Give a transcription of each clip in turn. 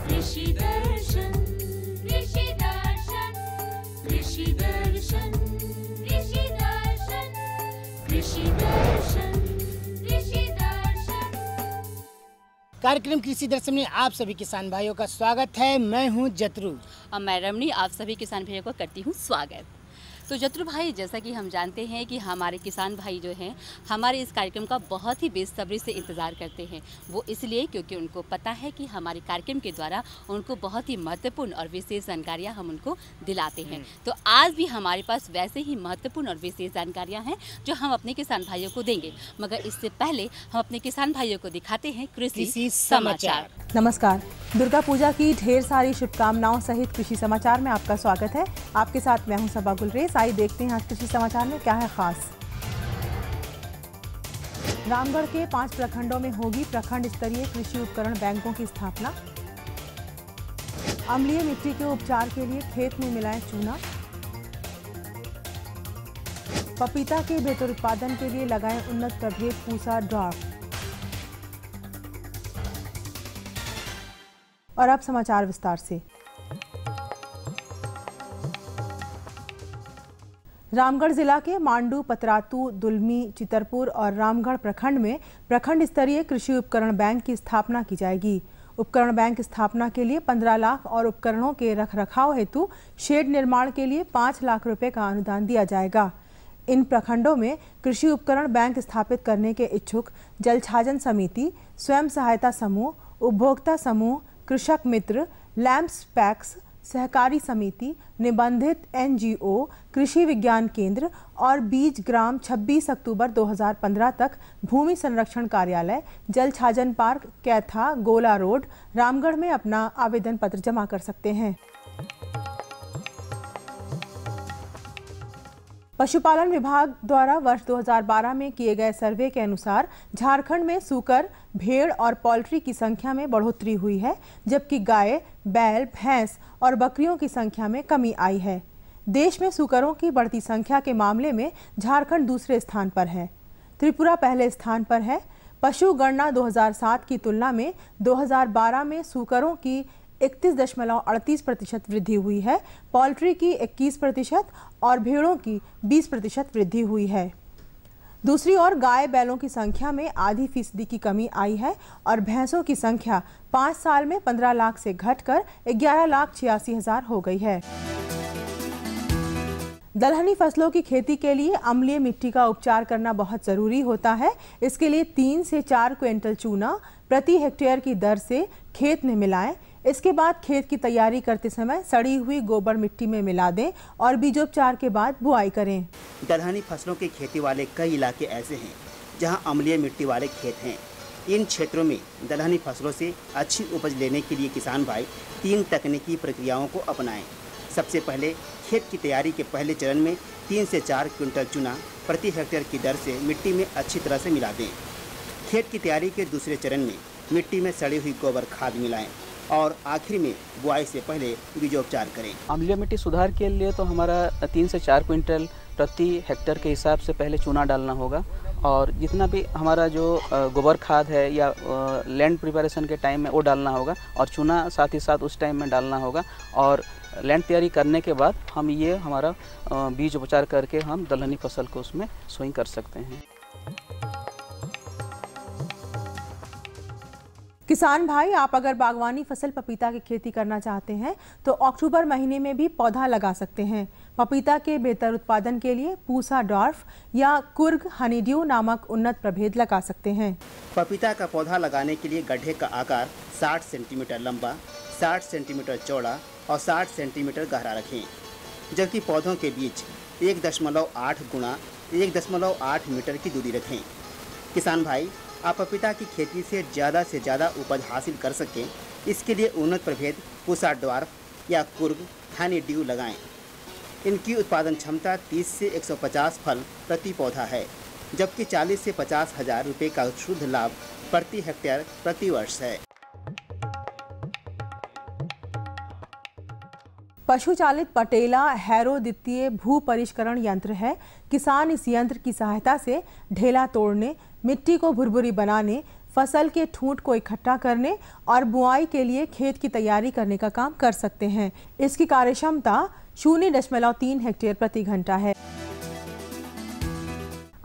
कृषि दर्शन, कृषि दर्शन, कृषि दर्शन, कृषि दर्शन, कृषि दर्शन, कृषि दर्शन। कार्यक्रम कृषि दर्शन में आप सभी किसान भाइयों का स्वागत है। मैं हूं जतरू और मैं रमणी आप सभी किसान भाइयों को करती हूँ स्वागत। तो जतरू भाई, जैसा कि हम जानते हैं कि हमारे किसान भाई जो हैं हमारे इस कार्यक्रम का बहुत ही बेसब्री से इंतज़ार करते हैं। वो इसलिए क्योंकि उनको पता है कि हमारे कार्यक्रम के द्वारा उनको बहुत ही महत्वपूर्ण और विशेष जानकारियाँ हम उनको दिलाते हैं। तो आज भी हमारे पास वैसे ही महत्वपूर्ण और विशेष जानकारियाँ हैं जो हम अपने किसान भाइयों को देंगे। मगर इससे पहले हम अपने किसान भाइयों को दिखाते हैं कृषि समाचार। नमस्कार। दुर्गा पूजा की ढेर सारी शुभकामनाओं सहित कृषि समाचार में आपका स्वागत है। आपके साथ मैं हूं सबा गुलरेज। आइए देखते हैं आज कृषि समाचार में क्या है खास। रामगढ़ के 5 प्रखंडों में होगी प्रखंड स्तरीय कृषि उपकरण बैंकों की स्थापना। अम्लीय मिट्टी के उपचार के लिए खेत में मिलाएं चूना। पपीता के बेहतर उत्पादन के लिए लगाएं उन्नत प्रभेद पूसा ड्वार्फ। और अब समाचार विस्तार से। रामगढ़ जिला के मांडू, पतरातू, दुलमी, चितरपुर और रामगढ़ प्रखंड में प्रखंड स्तरीय कृषि उपकरण बैंक की स्थापना की जाएगी। उपकरण बैंक स्थापना के लिए 15 लाख और उपकरणों के रखरखाव हेतु शेड निर्माण के लिए 5 लाख रुपए का अनुदान दिया जाएगा। इन प्रखंडों में कृषि उपकरण बैंक स्थापित करने के इच्छुक जल छाजन समिति, स्वयं सहायता समूह, उपभोक्ता समूह, कृषक मित्र, लैंप्स पैक्स, सहकारी समिति, निबंधित एनजीओ, कृषि विज्ञान केंद्र और बीज ग्राम 26 अक्टूबर 2015 तक भूमि संरक्षण कार्यालय, जल छाजन पार्क, कैथा, गोला रोड, रामगढ़ में अपना आवेदन पत्र जमा कर सकते हैं। पशुपालन विभाग द्वारा वर्ष 2012 में किए गए सर्वे के अनुसार झारखंड में सूकर, भेड़ और पोल्ट्री की संख्या में बढ़ोतरी हुई है, जबकि गाय, बैल, भैंस और बकरियों की संख्या में कमी आई है। देश में सूकरों की बढ़ती संख्या के मामले में झारखंड दूसरे स्थान पर है। त्रिपुरा पहले स्थान पर है। पशु गणना 2007 की तुलना में 2012 में सूकरों की 31.38% वृद्धि हुई है, पोल्ट्री की 21% और भेड़ों की 20% वृद्धि हुई है। दूसरी ओर गाय बैलों की संख्या में आधी फीसदी की कमी आई है और भैंसों की संख्या 5 साल में 15 लाख से घटकर 11,86,000 हो गई है। दलहनी फसलों की खेती के लिए अम्लीय मिट्टी का उपचार करना बहुत जरूरी होता है। इसके लिए 3 से 4 क्विंटल चूना प्रति हेक्टेयर की दर से खेत में मिलाएं। इसके बाद खेत की तैयारी करते समय सड़ी हुई गोबर मिट्टी में मिला दें और बीजोपचार के बाद बुआई करें। दलहनी फसलों की खेती वाले कई इलाके ऐसे हैं जहां अम्लीय मिट्टी वाले खेत हैं। इन क्षेत्रों में दलहनी फसलों से अच्छी उपज लेने के लिए किसान भाई 3 तकनीकी प्रक्रियाओं को अपनाएं। सबसे पहले खेत की तैयारी के पहले चरण में 3 से 4 क्विंटल चूना प्रति हेक्टेयर की दर से मिट्टी में अच्छी तरह से मिला दें। खेत की तैयारी के दूसरे चरण में मिट्टी में सड़ी हुई गोबर खाद मिलाएं और आखिर में बुआई से पहले बीजोपचार करें। अम्लीय मिट्टी सुधार के लिए तो हमारा 3 से 4 क्विंटल प्रति हेक्टेयर के हिसाब से पहले चूना डालना होगा और जितना भी हमारा जो गोबर खाद है या लैंड प्रिपरेशन के टाइम में वो डालना होगा और चूना साथ ही साथ उस टाइम में डालना होगा। और लैंड तैयारी करने के बाद हम ये हमारा बीज उपचार करके हम दलहनी फसल को उसमें सोइंग कर सकते हैं। किसान भाई, आप अगर बागवानी फसल पपीता की खेती करना चाहते हैं तो अक्टूबर महीने में भी पौधा लगा सकते हैं। पपीता के बेहतर उत्पादन के लिए पूसा ड्वार्फ या कुर्ग हनीड्यू नामक उन्नत प्रभेद लगा सकते हैं। पपीता का पौधा लगाने के लिए गड्ढे का आकार 60 सेंटीमीटर लंबा, 60 सेंटीमीटर चौड़ा और 60 सेंटीमीटर गहरा रखें, जबकि पौधों के बीच 1.8 गुणा 1.8 मीटर की दूरी रखें। किसान भाई, आप पपीता की खेती से ज़्यादा उपज हासिल कर सकें, इसके लिए उन्नत प्रभेद पूसा ड्वार्फ या कुर्ग हनीड्यू लगाएं। इनकी उत्पादन क्षमता 30 से 150 फल प्रति पौधा है, जबकि 40 से 50 हज़ार रुपये का शुद्ध लाभ प्रति हेक्टेयर प्रति वर्ष है। पशु चालित पटेला हैरो द्वितीय भू परिष्करण यंत्र है। किसान इस यंत्र की सहायता से ढेला तोड़ने, मिट्टी को भुरभुरी बनाने, फसल के ठूंठ को इकट्ठा करने और बुआई के लिए खेत की तैयारी करने का काम कर सकते हैं। इसकी कार्यक्षमता 0.3 हेक्टेयर प्रति घंटा है।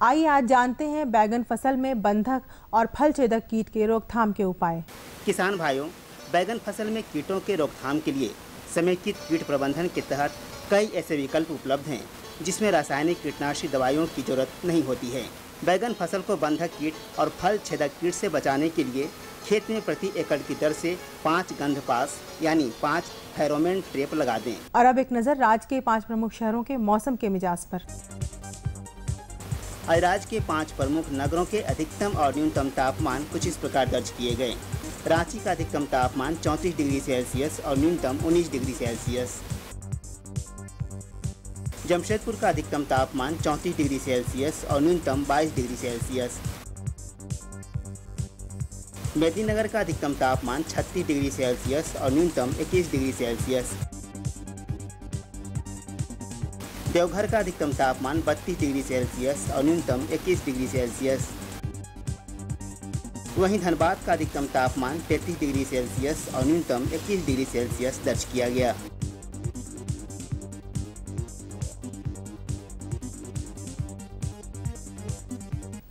आइए आज जानते हैं बैगन फसल में बंधक और फल छेदक कीट के रोकथाम के उपाय। किसान भाइयों, बैगन फसल में कीटों के रोकथाम के लिए समेकित कीट प्रबंधन के तहत कई ऐसे विकल्प उपलब्ध हैं जिसमें रासायनिक कीटनाशी दवाइयों की जरूरत नहीं होती है। बैगन फसल को बंधक कीट और फल छेदक कीट से बचाने के लिए खेत में प्रति एकड़ की दर से 5 गंधपास यानी 5 फेरोमोन ट्रैप लगा दें। और अब एक नजर राज्य के 5 प्रमुख शहरों के मौसम के मिजाज पर। आज राज्य के 5 प्रमुख नगरों के अधिकतम और न्यूनतम तापमान कुछ इस प्रकार दर्ज किए गए। रांची का अधिकतम तापमान 34 डिग्री सेल्सियस और न्यूनतम 19 डिग्री सेल्सियस। जमशेदपुर का अधिकतम तापमान 34 डिग्री सेल्सियस और न्यूनतम 22 डिग्री सेल्सियस। मेदिनीनगर का अधिकतम तापमान 36 डिग्री सेल्सियस और न्यूनतम 21 डिग्री सेल्सियस। देवघर का अधिकतम तापमान 32 डिग्री सेल्सियस और न्यूनतम 21 डिग्री सेल्सियस। वहीं धनबाद का अधिकतम तापमान 33 डिग्री सेल्सियस और न्यूनतम 21 डिग्री सेल्सियस दर्ज किया गया।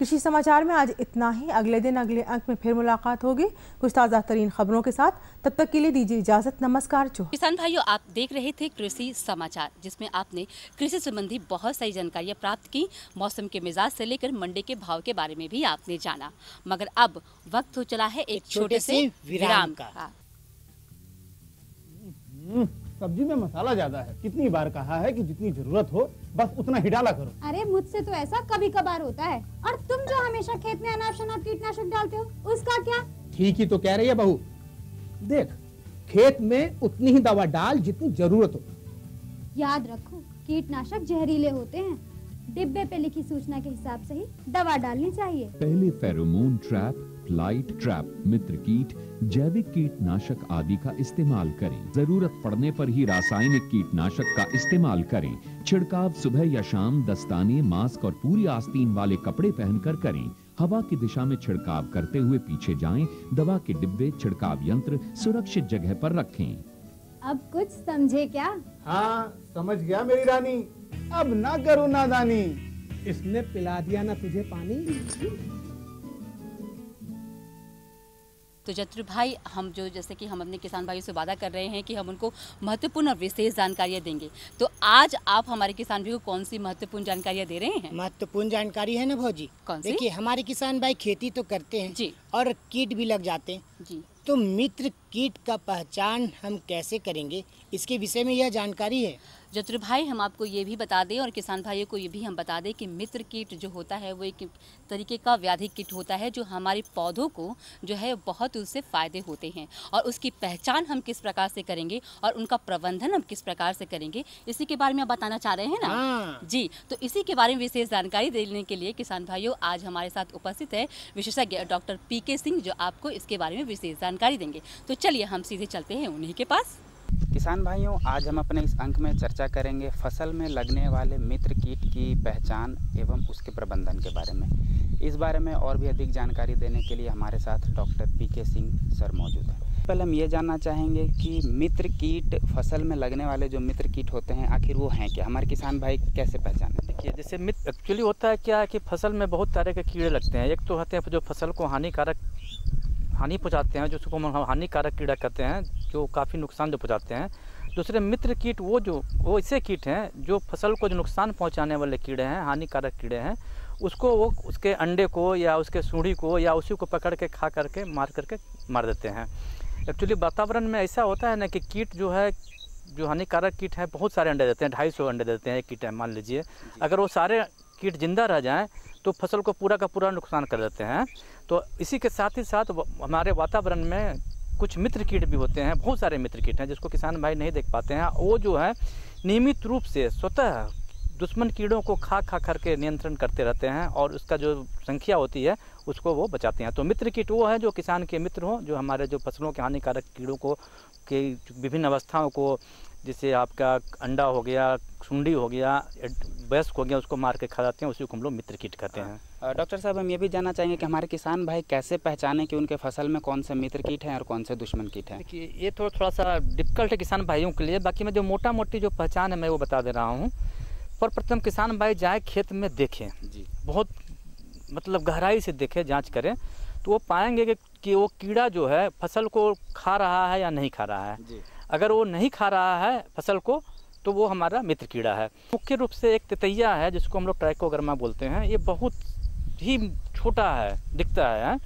कृषि समाचार में आज इतना ही। अगले दिन अगले अंक में फिर मुलाकात होगी कुछ ताज़ा तरीन खबरों के साथ। तब तक के लिए दीजिए इजाजत। नमस्कार। किसान भाइयों, आप देख रहे थे कृषि समाचार, जिसमें आपने कृषि संबंधी बहुत सारी जानकारियां प्राप्त की। मौसम के मिजाज से लेकर मंडी के भाव के बारे में भी आपने जाना। मगर अब वक्त हो चला है एक छोटे से विराम का। सब्जी में मसाला ज्यादा है। कितनी बार कहा है कि जितनी जरूरत हो बस उतना ही डाला करो। अरे मुझसे तो ऐसा कभी कभार होता है। और तुम जो हमेशा खेत में अनाप शनाप कीटनाशक डालते हो, उसका क्या? ठीक ही तो कह रही है बहू। देख, खेत में उतनी ही दवा डाल जितनी जरूरत हो। याद रखो, कीटनाशक जहरीले होते हैं। डिब्बे पे लिखी सूचना के हिसाब से ही दवा डालनी चाहिए। पहले फेरोमोन ट्रैप, फ्लाइट ट्रैप, मित्र कीट, जैविक कीटनाशक आदि का इस्तेमाल करें। जरूरत पड़ने पर ही रासायनिक कीटनाशक का इस्तेमाल करें। छिड़काव सुबह या शाम दस्ताने, मास्क और पूरी आस्तीन वाले कपड़े पहनकर करें। हवा की दिशा में छिड़काव करते हुए पीछे जाएं। दवा के डिब्बे, छिड़काव यंत्र सुरक्षित जगह पर रखें। अब कुछ समझे क्या? हाँ, समझ गया मेरी रानी। अब ना करो नादानी। इसने पिला दिया ना तुझे पानी। तो जत्रु भाई, हम जैसे कि हम अपने किसान भाइयों से वादा कर रहे हैं कि हम उनको महत्वपूर्ण और विशेष जानकारियां देंगे। तो आज आप हमारे किसान भाइयों को कौन सी महत्वपूर्ण जानकारियां दे रहे हैं? महत्वपूर्ण जानकारी है ना भौजी। कौन सी? देखिए, हमारे किसान भाई खेती तो करते हैं जी, और कीट भी लग जाते हैं जी। तो मित्र कीट का पहचान हम कैसे करेंगे, इसके विषय में यह जानकारी है। जत्रु भाई, हम आपको ये भी बता दें और किसान भाइयों को ये भी हम बता दें कि मित्र कीट जो होता है वो एक तरीके का व्याधि कीट होता है जो हमारे पौधों को जो है बहुत उससे फ़ायदे होते हैं। और उसकी पहचान हम किस प्रकार से करेंगे और उनका प्रबंधन हम किस प्रकार से करेंगे, इसी के बारे में आप बताना चाह रहे हैं ना? हाँ। जी, तो इसी के बारे में विशेष जानकारी देने के लिए किसान भाइयों आज हमारे साथ उपस्थित है विशेषज्ञ डॉक्टर पीके सिंह, जो आपको इसके बारे में विशेष जानकारी देंगे। तो चलिए हम सीधे चलते हैं उन्हीं के पास। किसान भाइयों, आज हम अपने इस अंक में चर्चा करेंगे फसल में लगने वाले मित्र कीट की पहचान एवं उसके प्रबंधन के बारे में। इस बारे में और भी अधिक जानकारी देने के लिए हमारे साथ डॉक्टर पीके सिंह सर मौजूद हैं। पहले हम ये जानना चाहेंगे कि मित्र कीट, फसल में लगने वाले जो मित्र कीट होते हैं, आखिर वो हैं क्या? हमारे किसान भाई कैसे पहचानें? देखिए, जैसे मित्र एक्चुअली होता है क्या कि फसल में बहुत तरह के कीड़े लगते हैं। एक तो होते हैं जो फसल को हानि पहुंचाते हैं, जो उसको हम हानिकारक कीड़ा कहते हैं, जो काफ़ी नुकसान जो पहुंचाते हैं। दूसरे मित्र कीट वो ऐसे कीट हैं जो फसल को जो नुकसान पहुंचाने वाले कीड़े हैं, हानिकारक कीड़े हैं, उसको वो उसके अंडे को या उसके सूढ़ी को या उसी को पकड़ के खा करके मार देते हैं। एक्चुअली वातावरण में ऐसा होता है ना कि कीट जो है, जो हानिकारक कीट है, बहुत सारे अंडे देते हैं। 250 अंडे देते हैं एक कीट है, मान लीजिए। अगर वो सारे कीट जिंदा रह जाएं तो फसल को पूरा का पूरा नुकसान कर देते हैं। तो इसी के साथ ही साथ हमारे वातावरण में कुछ मित्र कीट भी होते हैं, बहुत सारे मित्र कीट हैं जिसको किसान भाई नहीं देख पाते हैं। वो जो है नियमित रूप से स्वतः दुश्मन कीड़ों को खा करके नियंत्रण करते रहते हैं और उसका जो संख्या होती है उसको वो बचाते हैं। तो मित्र कीट वो है जो किसान के मित्र हों, जो हमारे जो फसलों के हानिकारक कीड़ों को के विभिन्न अवस्थाओं को जैसे आपका अंडा हो गया, सुंडी हो गया, वयस्क हो गया, उसको मार के खा जाते हैं, उसी को हम लोग मित्र कीट कहते हैं। डॉक्टर साहब, हम ये भी जानना चाहेंगे कि हमारे किसान भाई कैसे पहचानें कि उनके फसल में कौन से मित्र कीट हैं और कौन से दुश्मन कीट हैं? देखिए, ये थोड़ा सा डिफिकल्ट है किसान भाइयों के लिए, बाकी मैं जो मोटा मोटी जो पहचान है मैं वो बता दे रहा हूँ। पर प्रथम किसान भाई जाए खेत में देखें जी, बहुत मतलब गहराई से देखें, जांच करें, तो वो पाएंगे कि वो कीड़ा जो है फसल को खा रहा है या नहीं खा रहा है जी। अगर वो नहीं खा रहा है फसल को तो वो हमारा मित्र कीड़ा है। मुख्य रूप से एक तितैया है जिसको हम लोग ट्राइकोग्रामा बोलते हैं, ये बहुत ही छोटा है, दिखता है,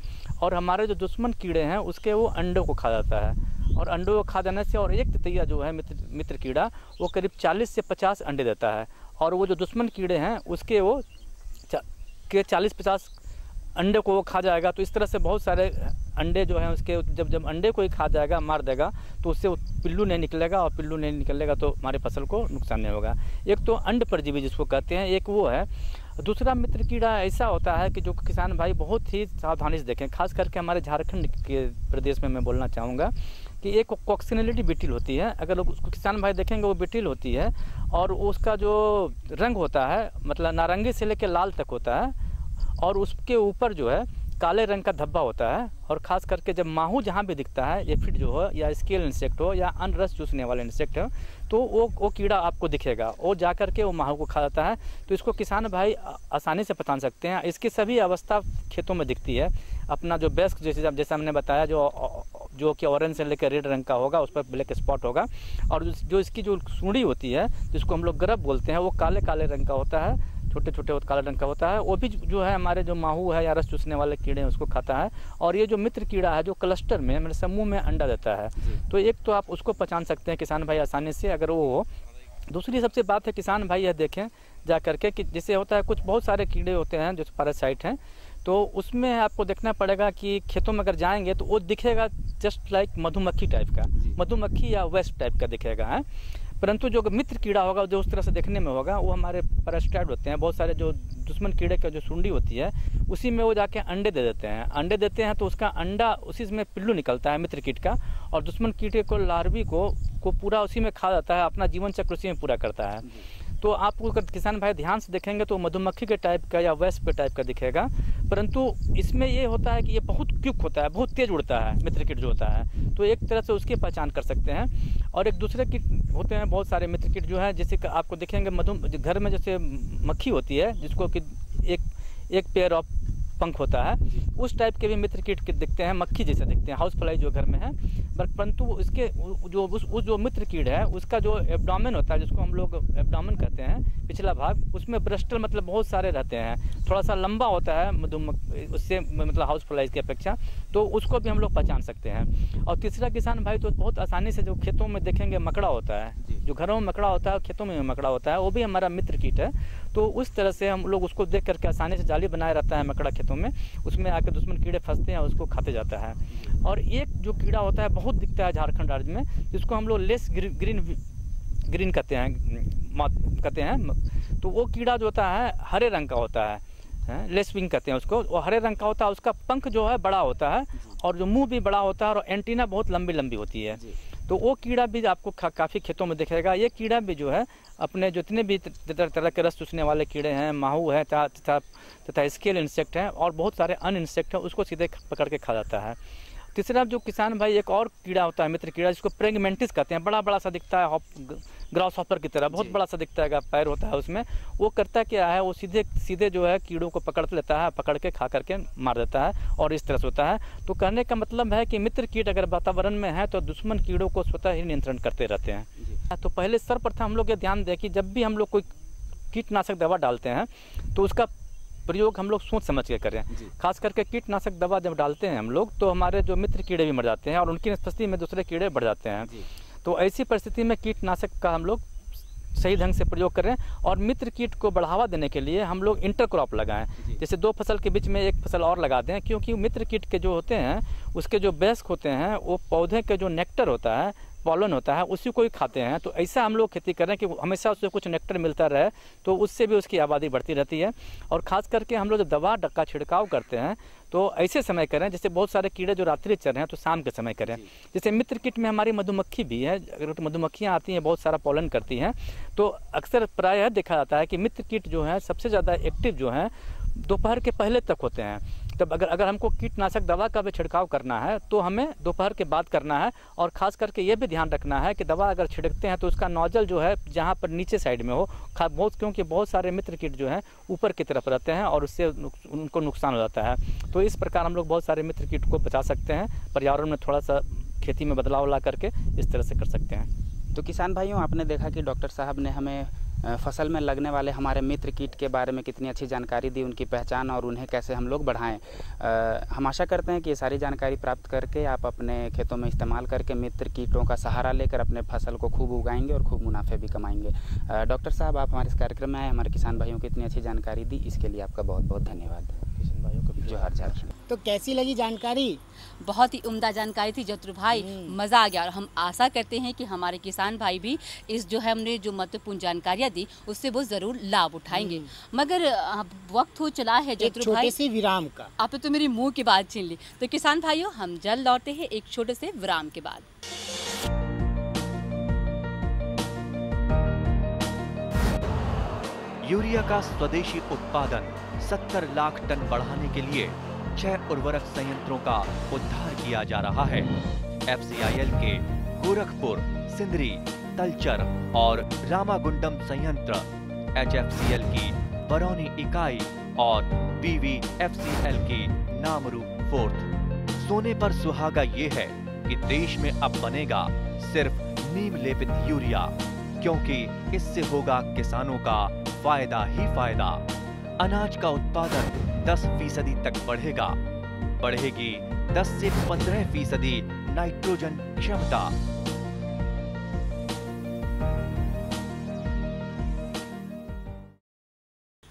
और हमारे जो दुश्मन कीड़े हैं उसके वो अंडों को खा जाता है, और अंडों को खा जाने से और एक तितैया जो है मित्र कीड़ा वो करीब 40 से 50 अंडे देता है, और वो जो दुश्मन कीड़े हैं उसके वो 40-50 अंडे को वो खा जाएगा। तो इस तरह से बहुत सारे अंडे जो हैं उसके जब अंडे को ही खा जाएगा, मार देगा, तो उससे वो पिल्लू नहीं निकलेगा, और पिल्लू नहीं निकलेगा तो हमारे फसल को नुकसान नहीं होगा। एक तो अंड परजीवी जिसको कहते हैं, एक वो है। दूसरा मित्र कीड़ा ऐसा होता है कि जो किसान भाई बहुत ही सावधानी से देखें, खास करके हमारे झारखंड के प्रदेश में मैं बोलना चाहूँगा कि एक कॉक्सिनेलिटी बीटिल होती है। अगर लोग उसको किसान भाई देखेंगे वो बीटिल होती है, और उसका जो रंग होता है मतलब नारंगी से लेकर लाल तक होता है, और उसके ऊपर जो है काले रंग का धब्बा होता है। और ख़ास करके जब माहू जहाँ भी दिखता है, एफिड जो हो या स्केल इंसेक्ट हो या अन्य रस चूसने वाले इंसेक्ट हो, तो वो कीड़ा आपको दिखेगा, वो जा करके वो माहू को खा जाता है। तो इसको किसान भाई आसानी से पहचान सकते हैं। इसकी सभी अवस्था खेतों में दिखती है। अपना जो बेस्ट जैसे हमने बताया, जो कि ऑरेंज से लेकर रेड रंग का होगा, उस पर ब्लैक स्पॉट होगा, और जो इसकी जो सूंडी होती है जिसको हम लोग गरब बोलते हैं, वो काले काले रंग का होता है, छोटे छोटे काले रंग का होता है। वो भी जो है हमारे जो माहू है या रस चूसने वाले कीड़े हैं उसको खाता है। और ये जो मित्र कीड़ा है जो क्लस्टर में मतलब समूह में अंडा देता है, तो एक तो आप उसको पहचान सकते हैं किसान भाई आसानी से अगर वो हो। दूसरी सबसे बात है किसान भाई यह देखें जा करके कि जैसे होता है कुछ बहुत सारे कीड़े होते हैं जो पैरासाइट हैं, तो उसमें आपको देखना पड़ेगा कि खेतों में अगर जाएंगे तो वो दिखेगा जस्ट लाइक मधुमक्खी टाइप का, मधुमक्खी या वेस्ट टाइप का दिखेगा है। परंतु जो मित्र कीड़ा होगा जो उस तरह से देखने में होगा, वो हमारे पैरासाइट होते हैं। बहुत सारे जो दुश्मन कीड़े का जो सूंडी होती है उसी में वो जाके अंडे दे देते हैं। अंडे देते हैं तो उसका अंडा उसी में पिल्लू निकलता है मित्र कीट का, और दुश्मन कीड़े को लार्वी को पूरा उसी में खा जाता है, अपना जीवन चक्र उसी में पूरा करता है। तो आप अगर किसान भाई ध्यान से देखेंगे तो मधुमक्खी के टाइप का या वेस्प के टाइप का दिखेगा। परंतु इसमें ये होता है कि ये बहुत क्विक होता है, बहुत तेज उड़ता है मित्र कीट जो होता है, तो एक तरह से उसकी पहचान कर सकते हैं। और एक दूसरे कीट होते हैं बहुत सारे मित्र कीट जो है, जैसे कि आपको दिखेंगे घर में जैसे मक्खी होती है जिसको कि एक पेयर ऑफ पंख होता है, उस टाइप के भी मित्र कीट दिखते हैं, मक्खी जैसे दिखते हैं, हाउस फ्लाई जो घर में है। परंतु इसके जो मित्र कीट है उसका जो एब्डोमेन होता है जिसको हम लोग एब्डोमेन कहते हैं, पिछला भाग, उसमें ब्रस्टल मतलब बहुत सारे रहते हैं, थोड़ा सा लंबा होता है उससे मतलब हाउस फ्लाई की अपेक्षा, तो उसको भी हम लोग पहचान सकते हैं। और तीसरा किसान भाई तो बहुत आसानी से जो खेतों में देखेंगे मकड़ा होता है, जो घरों में मकड़ा होता है खेतों में मकड़ा होता है, वो भी हमारा मित्र कीट है। तो उस तरह से हम लोग उसको देख करके आसानी से जाली बनाए रहता है मकड़ा खेतों में, उसमें आकर दुश्मन कीड़े फंसते हैं, उसको खाते जाता है। और एक जो कीड़ा होता है बहुत दिखता है झारखंड राज्य में, जिसको हम लोग लेस ग्रीन कहते हैं, तो वो कीड़ा जो होता है हरे रंग का होता है, लेस विंग कहते हैं उसको, वो हरे रंग का होता है। उसका पंख जो है बड़ा होता है और जो मुंह भी बड़ा होता है और एंटीना बहुत लंबी लंबी होती है। तो वो कीड़ा भी आपको काफ़ी खेतों में दिखेगा। ये कीड़ा भी जो है अपने जितने भी तरह के रस चूसने वाले कीड़े हैं, माहू है तथा स्केल इंसेक्ट हैं और बहुत सारे अन्य इंसेक्ट हैं, उसको सीधे पकड़ के खा जाता है। तीसरा जो किसान भाई एक और कीड़ा होता है मित्र कीड़ा, जिसको प्रेगमेंटिस कहते हैं, बड़ा सा दिखता है, ग्रास हॉपर की तरह बहुत बड़ा सा दिखता है, पैर होता है उसमें। वो करता क्या है, वो सीधे जो है कीड़ों को पकड़ लेता है, पकड़ के खा करके मार देता है, और इस तरह से होता है। तो कहने का मतलब है कि मित्र कीट अगर वातावरण में है तो दुश्मन कीड़ों को स्वतः ही नियंत्रण करते रहते हैं। तो पहले सर्वप्रथम हम लोग ये ध्यान दें कि जब भी हम लोग कोई कीटनाशक दवा डालते हैं तो उसका प्रयोग हम लोग सोच समझ के करें। खास करके कीटनाशक दवा जब डालते हैं हम लोग तो हमारे जो मित्र कीड़े भी मर जाते हैं और उनकी उपस्थिति में दूसरे कीड़े बढ़ जाते हैं। तो ऐसी परिस्थिति में कीटनाशक का हम लोग सही ढंग से प्रयोग करें और मित्र कीट को बढ़ावा देने के लिए हम लोग इंटरक्रॉप लगाएं। जैसे 2 फसल के बीच में 1 फसल और लगा दें, क्योंकि मित्र कीट के जो होते हैं उसके जो बेस्क होते हैं वो पौधे के जो नेक्टर होता है पॉलन होता है उसी को ही खाते हैं। तो ऐसा हम लोग खेती कर रहे हैं कि हमेशा उससे कुछ नेक्टर मिलता रहे, तो उससे भी उसकी आबादी बढ़ती रहती है। और ख़ास करके हम लोग जब दवा का छिड़काव करते हैं तो ऐसे समय करें, जैसे बहुत सारे कीड़े जो रात्रि चर रहे हैं तो शाम के समय करें। जैसे मित्र किट में हमारी मधुमक्खी भी है, अगर मधुमक्खियाँ आती हैं बहुत सारा पॉलन करती हैं, तो अक्सर प्रायः देखा जाता है कि मित्र किट जो है सबसे ज़्यादा एक्टिव जो है दोपहर के पहले तक होते हैं। तब अगर हमको कीटनाशक दवा का भी छिड़काव करना है तो हमें दोपहर के बाद करना है। और ख़ास करके ये भी ध्यान रखना है कि दवा अगर छिड़कते हैं तो उसका नोजल जो है जहाँ पर नीचे साइड में हो, क्योंकि बहुत सारे मित्र कीट जो हैं ऊपर की तरफ रहते हैं और उससे उनको नुकसान हो जाता है। तो इस प्रकार हम लोग बहुत सारे मित्र कीट को बचा सकते हैं, पर्यावरण में थोड़ा सा खेती में बदलाव ला करके इस तरह से कर सकते हैं। तो किसान भाइयों, आपने देखा कि डॉक्टर साहब ने हमें फसल में लगने वाले हमारे मित्र कीट के बारे में कितनी अच्छी जानकारी दी, उनकी पहचान और उन्हें कैसे हम लोग बढ़ाएं। हम आशा करते हैं कि ये सारी जानकारी प्राप्त करके आप अपने खेतों में इस्तेमाल करके मित्र कीटों का सहारा लेकर अपने फसल को खूब उगाएंगे और खूब मुनाफे भी कमाएंगे। डॉक्टर साहब, आप हमारे इस कार्यक्रम में आए, हमारे किसान भाइयों को इतनी अच्छी जानकारी दी, इसके लिए आपका बहुत बहुत धन्यवाद। किसान भाइयों को भी जोहार झारखंड। तो कैसी लगी जानकारी? बहुत ही उम्दा जानकारी थी जतरू भाई, मज़ा आ गया। और हम आशा करते हैं कि हमारे किसान भाई भी इस जो है हमने जो महत्वपूर्ण जानकारियाँ दी उससे वो ज़रूर लाभ उठाएंगे। मगर वक्त हो चला है जतरू भाई, छोटे से विराम का। आपने तो मेरी मुंह की बात छीन ली। तो किसान भाइयों, हम जल्द लौटते हैं एक छोटे से विराम के बाद। यूरिया का स्वदेशी उत्पादन 70 लाख टन बढ़ाने के लिए 6 उर्वरक संयंत्रों का उद्धार किया जा रहा है। FCIL के गोरखपुर, सिंदरी, तलचर और रामागुंडम संयंत्र, HFCL की बरौनी इकाई और BVFCL की नामरू फोर्थ। सोने पर सुहागा ये है कि देश में अब बनेगा सिर्फ नीम लेपित यूरिया, क्योंकि इससे होगा किसानों का फायदा ही फायदा। अनाज का उत्पादन 10% तक बढ़ेगा, बढ़ेगी 10 से 15% नाइट्रोजन क्षमता।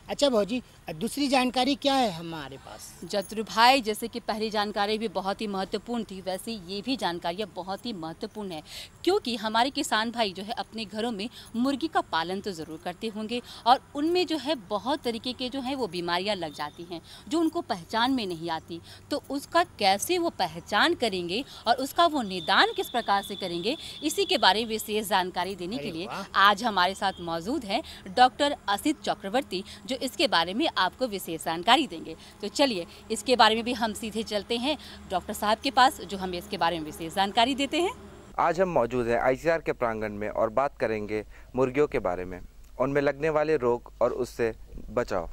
अच्छा भौजी, दूसरी जानकारी क्या है हमारे पास? जतरू भाई, जैसे कि पहली जानकारी भी बहुत ही महत्वपूर्ण थी, वैसे ये भी जानकारियाँ बहुत ही महत्वपूर्ण है, क्योंकि हमारे किसान भाई जो है अपने घरों में मुर्गी का पालन तो ज़रूर करते होंगे और उनमें जो है बहुत तरीके के जो है वो बीमारियाँ लग जाती हैं जो उनको पहचान में नहीं आती। तो उसका कैसे वो पहचान करेंगे और उसका वो निदान किस प्रकार से करेंगे, इसी के बारे में विशेष जानकारी देने के लिए आज हमारे साथ मौजूद हैं डॉक्टर असित चक्रवर्ती, जो इसके बारे में आपको विशेष जानकारी देंगे। तो चलिए इसके बारे में भी हम सीधे चलते हैं डॉक्टर साहब के पास, जो हमें इसके बारे में विशेष जानकारी देते हैं। आज हम मौजूद हैं ICR के प्रांगण में और बात करेंगे मुर्गियों के बारे में, उनमें लगने वाले रोग और उससे बचाव।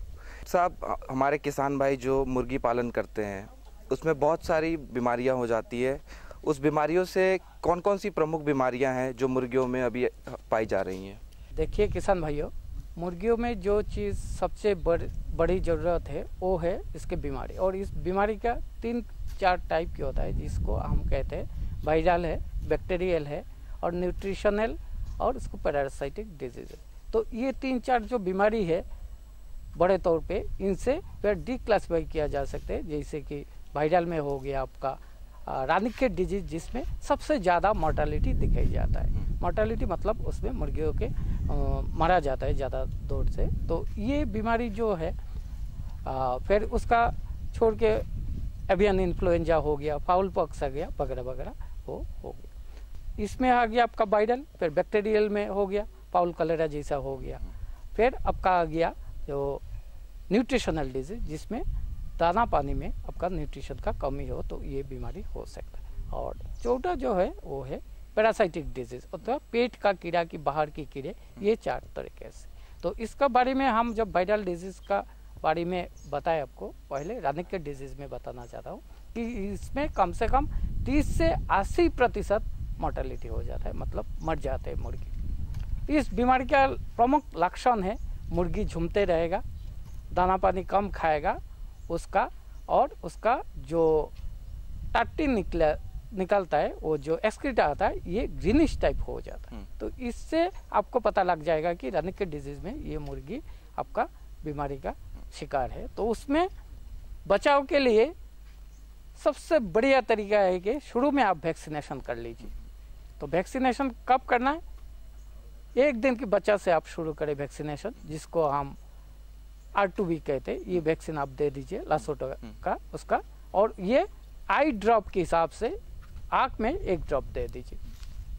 साहब, हमारे किसान भाई जो मुर्गी पालन करते हैं उसमें बहुत सारी बीमारियां हो जाती है। उस बीमारियों से कौन कौन सी प्रमुख बीमारियां हैं जो मुर्गियों में अभी पाई जा रही हैं? देखिए किसान भाइयों, मुर्गियों में जो चीज़ सबसे बड़ी ज़रूरत है वो है इसके बीमारी, और इस बीमारी का 3-4 टाइप की होता है, जिसको हम कहते हैं वायरल है, बैक्टीरियल है और न्यूट्रिशनल और इसको पैरासाइटिक डिजीज है। तो ये 3-4 जो बीमारी है बड़े तौर पे, इनसे फिर डिक्लासिफाई किया जा सकते हैं। जैसे कि वायरल में हो गया आपका रानीखेत डिजीज, जिसमें सबसे ज़्यादा मोर्टालिटी दिखाई जाता है। मोर्टालिटी मतलब उसमें मुर्गियों के मारा जाता है ज़्यादा दूर से। तो ये बीमारी जो है फिर उसका छोड़ के एवियन इन्फ्लुएंजा हो गया, फाउल पॉक्स आ गया वगैरह वगैरह वो हो गया। इसमें आ गया आपका वायरल, फिर बैक्टीरियल में हो गया फाउल कलेरा जैसा हो गया। फिर आपका आ गया जो न्यूट्रिशनल डिजीज, जिसमें दाना पानी में आपका न्यूट्रिशन का कमी हो तो ये बीमारी हो सकता है। और चौथा जो है वो है पैरासाइटिक डिजीज, मतलब पेट का कीड़ा की बाहर की कीड़े, ये 4 तरीके से। तो इसका बारे में हम जब वायरल डिजीज का बारे में बताए आपको, पहले रानीखेत डिजीज में बताना चाहता हूँ कि इसमें कम से कम 30 से 80% मोर्टेलिटी हो जाता है, मतलब मर जाते हैं मुर्गी। इस बीमारी का प्रमुख लक्षण है मुर्गी झूमते रहेगा, दाना पानी कम खाएगा उसका, और उसका जो टट्टी निकलता है, वो जो एक्सक्रीटा आता है, ये ग्रीनिश टाइप हो जाता है। तो इससे आपको पता लग जाएगा कि रानीखेत डिजीज में ये मुर्गी आपका बीमारी का शिकार है। तो उसमें बचाव के लिए सबसे बढ़िया तरीका है कि शुरू में आप वैक्सीनेशन कर लीजिए। तो वैक्सीनेशन कब करना है? 1 दिन के बच्चा से आप शुरू करें वैक्सीनेशन, जिसको हम R2B कहते हैं। ये वैक्सीन आप दे दीजिए लासोटा का उसका, और ये आई ड्रॉप के हिसाब से आँख में 1 ड्रॉप दे दीजिए।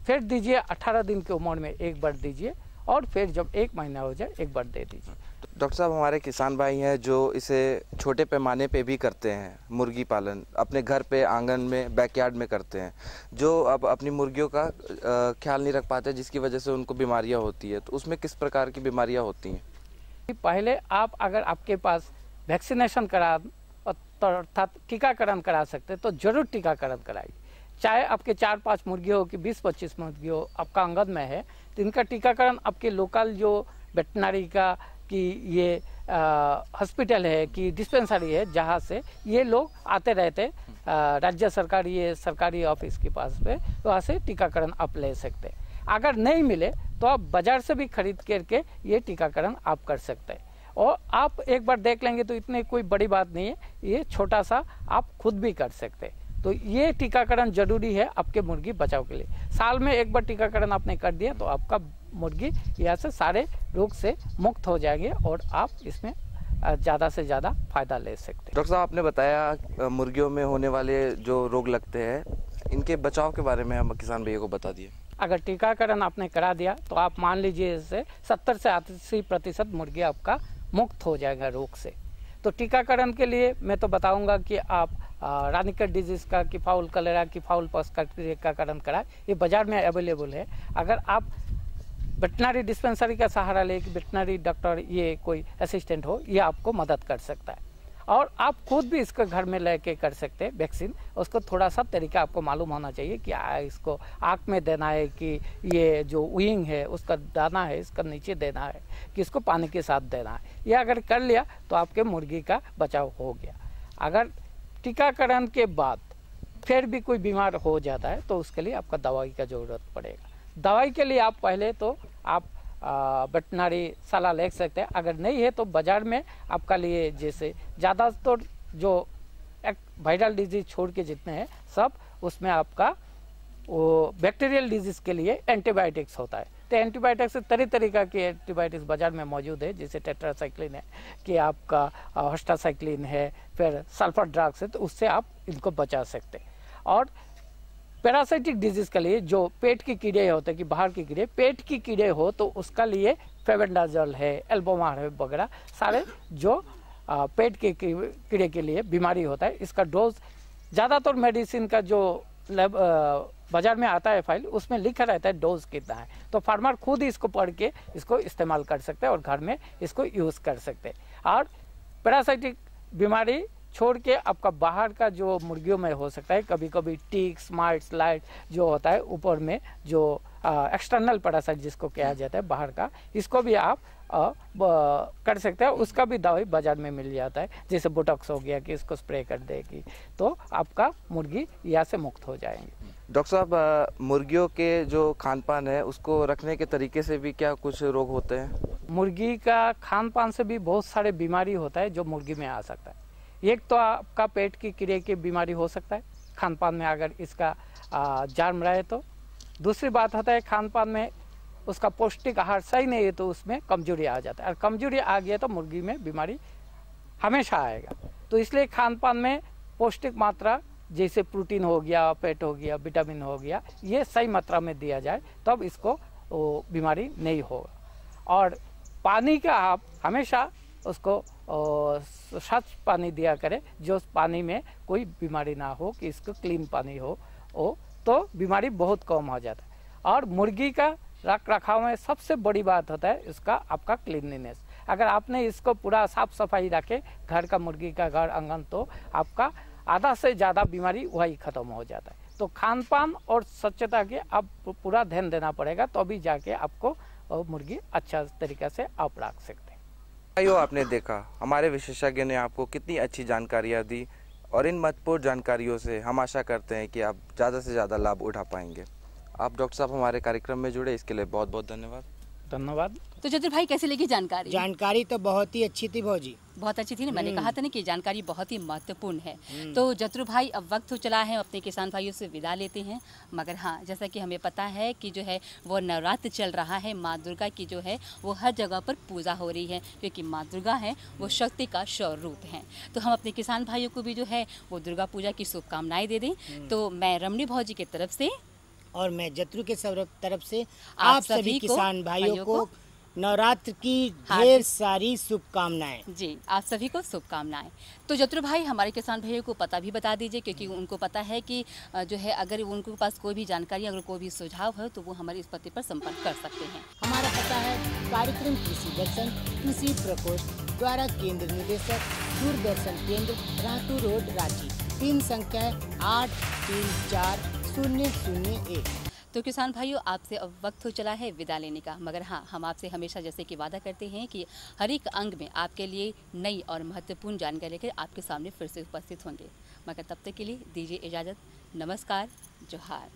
फिर दीजिए 18 दिन की उम्र में 1 बार दीजिए, और फिर जब 1 महीना हो जाए 1 बार दे दीजिए। डॉक्टर साहब, हमारे किसान भाई हैं जो इसे छोटे पैमाने पे भी करते हैं, मुर्गी पालन अपने घर पे आंगन में बैकयार्ड में करते हैं, जो अब अपनी मुर्गियों का ख्याल नहीं रख पाते, जिसकी वजह से उनको बीमारियां होती है। तो उसमें किस प्रकार की बीमारियां होती हैं? पहले आप अगर आपके पास वैक्सीनेशन करा अर्थात टीकाकरण करा सकते तो जरूर टीकाकरण कराइए। चाहे आपके 4-5 मुर्गी हो कि 20-25 मुर्गी हो, आपका आंगन में है तो इनका टीकाकरण आपके लोकल जो वेटनरी का कि ये हॉस्पिटल है कि डिस्पेंसरी है, जहाँ से ये लोग आते रहते, राज्य सरकार ये सरकारी ऑफिस के पास पे, वहाँ से टीकाकरण आप ले सकते। अगर नहीं मिले तो आप बाजार से भी खरीद करके ये टीकाकरण आप कर सकते हैं। और आप एक बार देख लेंगे तो इतनी कोई बड़ी बात नहीं है, ये छोटा सा आप खुद भी कर सकते हैं। तो ये टीकाकरण जरूरी है आपके मुर्गी बचाव के लिए। साल में 1 बार टीकाकरण आपने कर दिया तो आपका मुर्गी यहाँ से सारे रोग से मुक्त हो जाएंगे और आप इसमें ज़्यादा से ज़्यादा फायदा ले सकते हैं। डॉक्टर साहब, आपने बताया मुर्गियों में होने वाले जो रोग लगते हैं, इनके बचाव के बारे में हम किसान भैया को बता दिए। अगर टीकाकरण आपने करा दिया तो आप मान लीजिए इससे 70 से 80% मुर्गी आपका मुक्त हो जाएगा रोग से। तो टीकाकरण के लिए मैं तो बताऊंगा कि आप रानीखेत डिजीज का कि फाउल कलेरा की फाउल पॉक्स का टीकाकरण कराएं। ये बाजार में अवेलेबल है। अगर आप वेटनरी डिस्पेंसरी का सहारा ले कि वेटनरी डॉक्टर ये कोई असिस्टेंट हो, ये आपको मदद कर सकता है। और आप खुद भी इसको घर में लेके कर सकते हैं वैक्सीन। उसको थोड़ा सा तरीका आपको मालूम होना चाहिए कि इसको आँख में देना है कि ये जो विंग है उसका दाना है इसका नीचे देना है कि इसको पानी के साथ देना है। ये अगर कर लिया तो आपके मुर्गी का बचाव हो गया। अगर टीकाकरण के बाद फिर भी कोई बीमार हो जाता है तो उसके लिए आपका दवाई का ज़रूरत पड़ेगा। दवाई के लिए आप पहले तो आप वेटनरी सलाह ले सकते हैं। अगर नहीं है तो बाजार में आपका लिए जैसे ज़्यादातर जो एक वायरल डिजीज छोड़ के जितने हैं सब उसमें आपका वो बैक्टीरियल डिजीज के लिए एंटीबायोटिक्स होता है। तो एंटीबायोटिक्स तरह तरीका के एंटीबायोटिक्स बाजार में मौजूद है, जैसे टेट्रासाइक्लिन है कि आपका होस्टासाइक्लिन है, फिर सल्फर ड्रग्स है, तो उससे आप इनको बचा सकते हैं। और पैरासाइटिक डिजीज के लिए जो पेट की कीड़े होते हैं कि बाहर की कीड़े, पेट की कीड़े हो तो उसका लिए फेबेंडाजोल है, एल्बोमार है वगैरह सारे जो पेट के कीड़े के लिए बीमारी होता है। इसका डोज ज़्यादातर मेडिसिन का जो बाजार में आता है फाइल उसमें लिखा रहता है डोज कितना है, तो फार्मर खुद इसको पढ़ के इसको इस्तेमाल कर सकते हैं और घर में इसको यूज़ कर सकते हैं। और पैरासाइटिक बीमारी छोड़ के आपका बाहर का जो मुर्गियों में हो सकता है, कभी कभी टिक्स, माइट्स, लाइट जो होता है ऊपर में जो एक्सटर्नल पैरासाइट जिसको कहा जाता है बाहर का, इसको भी आप कर सकते हैं। उसका भी दवाई बाजार में मिल जाता है, जैसे बोटॉक्स हो गया कि इसको स्प्रे कर देगी तो आपका मुर्गी यहाँ से मुक्त हो जाएंगे। डॉक्टर साहब, मुर्गियों के जो खान पान है उसको रखने के तरीके से भी क्या कुछ रोग होते हैं? मुर्गी का खान पान से भी बहुत सारे बीमारी होता है जो मुर्गी में आ सकता है। एक तो आपका पेट की कीड़े की बीमारी हो सकता है खान पान में अगर इसका जर्म रहे तो। दूसरी बात होता है खान पान में उसका पौष्टिक आहार सही नहीं है तो उसमें कमजोरी आ जाता है, और कमजोरी आ गया तो मुर्गी में बीमारी हमेशा आएगा। तो इसलिए खान पान में पौष्टिक मात्रा जैसे प्रोटीन हो गया, फैट हो गया, विटामिन हो गया, ये सही मात्रा में दिया जाए तब इसको बीमारी नहीं होगा। और पानी का आप हमेशा उसको स्वच्छ पानी दिया करें, जो पानी में कोई बीमारी ना हो, कि इसको क्लीन पानी हो तो बीमारी बहुत कम हो जाता है। और मुर्गी का रख रखाव में सबसे बड़ी बात होता है इसका आपका क्लीनलीनेस। अगर आपने इसको पूरा साफ सफाई रखे घर का, मुर्गी का घर आंगन, तो आपका आधा से ज़्यादा बीमारी वही खत्म हो जाता है। तो खान पान और स्वच्छता के आप पूरा ध्यान देना पड़ेगा, तो अभी जाके आपको मुर्गी अच्छा तरीके से आप रख सकते हैं। भाइयों, आपने देखा हमारे विशेषज्ञ ने आपको कितनी अच्छी जानकारियाँ दी, और इन महत्वपूर्ण जानकारियों से हम आशा करते हैं कि आप ज़्यादा से ज़्यादा लाभ उठा पाएंगे। आप डॉक्टर साहब हमारे कार्यक्रम में जुड़े, इसके लिए बहुत बहुत धन्यवाद। धन्यवाद। तो जतिन भाई कैसे लगी जानकारी? जानकारी तो बहुत ही अच्छी थी भौजी, बहुत अच्छी थी ना। मैंने कहा था ना कि जानकारी बहुत ही महत्वपूर्ण है। तो जतरू भाई अब वक्त हो चला है, अपने किसान भाइयों से विदा लेते हैं। मगर हाँ, जैसा कि हमें पता है कि जो है वो नवरात्र चल रहा है, माँ दुर्गा की जो है वो हर जगह पर पूजा हो रही है, क्योंकि माँ दुर्गा है वो शक्ति का स्वरूप है। तो हम अपने किसान भाइयों को भी जो है वो दुर्गा पूजा की शुभकामनाएं दे दें। तो मैं रमणी भौजी की तरफ से और मैं जतरू के तरफ से आप सभी किसान भाइयों को नवरात्र की ढेर सारी शुभकामनाएं। जी, आप सभी को शुभकामनाएं। तो जतरू भाई हमारे किसान भाइयों को पता भी बता दीजिए, क्योंकि उनको पता है कि जो है अगर उनके पास कोई भी जानकारी, अगर कोई भी सुझाव है तो वो हमारे इस पते पर संपर्क कर सकते हैं। हमारा पता है कार्यक्रम कृषि दर्शन, कृषि प्रकोष्ठ द्वारा केंद्र निदेशक, दूरदर्शन केंद्र, रातू रोड, रांची। 3 संख्या 834001। तो किसान भाइयों, आपसे अब वक्त हो चला है विदा लेने का। मगर हाँ, हम आपसे हमेशा जैसे कि वादा करते हैं कि हर एक अंग में आपके लिए नई और महत्वपूर्ण जानकारी लेकर आपके सामने फिर से उपस्थित होंगे। मगर तब तक के लिए दीजिए इजाज़त। नमस्कार, जोहार।